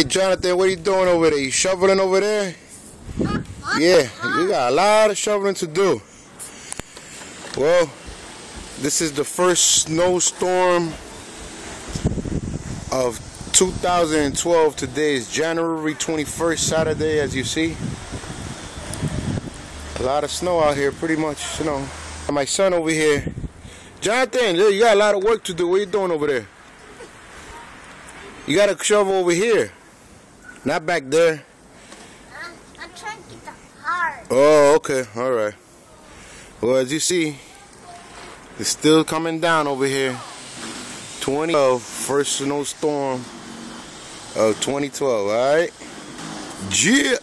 Hey, Jonathan, what are you doing over there? You shoveling over there? Yeah, you got a lot of shoveling to do. Well, this is the first snowstorm of 2012. Today is January 21st, Saturday, as you see. A lot of snow out here, pretty much, you know. My son over here. Jonathan, you got a lot of work to do. What are you doing over there? You got to shovel over here, not back there. I'm trying to get the heart. Oh, okay, all right. Well, as you see, it's still coming down over here. 2012, first snowstorm of 2012, all right? Yeah.